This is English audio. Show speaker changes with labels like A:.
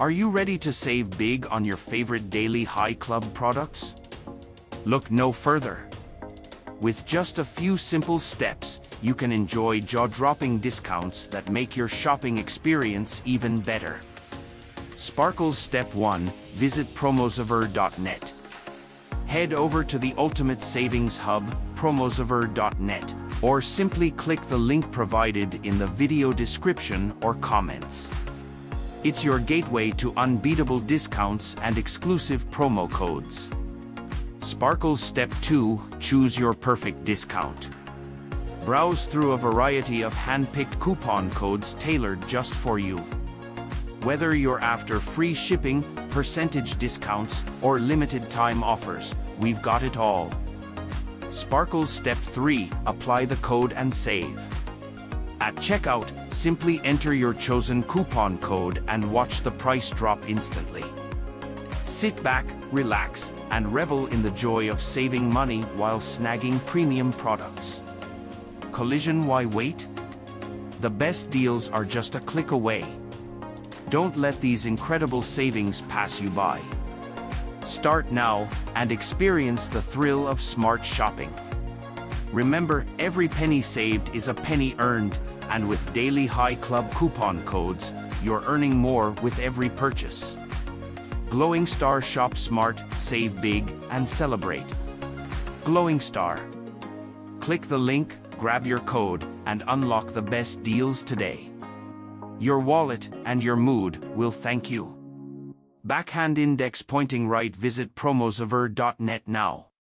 A: Are you ready to save big on your favorite Daily High Club products? Look no further. With just a few simple steps, you can enjoy jaw-dropping discounts that make your shopping experience even better. Sparkles Step 1. Visit promosaver.net. Head over to the Ultimate Savings Hub, promosaver.net, or simply click the link provided in the video description or comments. It's your gateway to unbeatable discounts and exclusive promo codes. Sparkles Step 2. Choose your perfect discount. Browse through a variety of hand-picked coupon codes tailored just for you. Whether you're after free shipping, percentage discounts, or limited time offers, we've got it all. Sparkles Step 3. Apply the code and save. At checkout, simply enter your chosen coupon code and watch the price drop instantly. Sit back, relax, and revel in the joy of saving money while snagging premium products. Collision, why wait? The best deals are just a click away. Don't let these incredible savings pass you by. Start now and experience the thrill of smart shopping. Remember, every penny saved is a penny earned, and with Daily High Club coupon codes, you're earning more with every purchase. Glowing Star, shop smart, save big, and celebrate. Glowing Star. Click the link, grab your code, and unlock the best deals today. Your wallet and your mood will thank you. Backhand index pointing right. Visit promosaver.net now.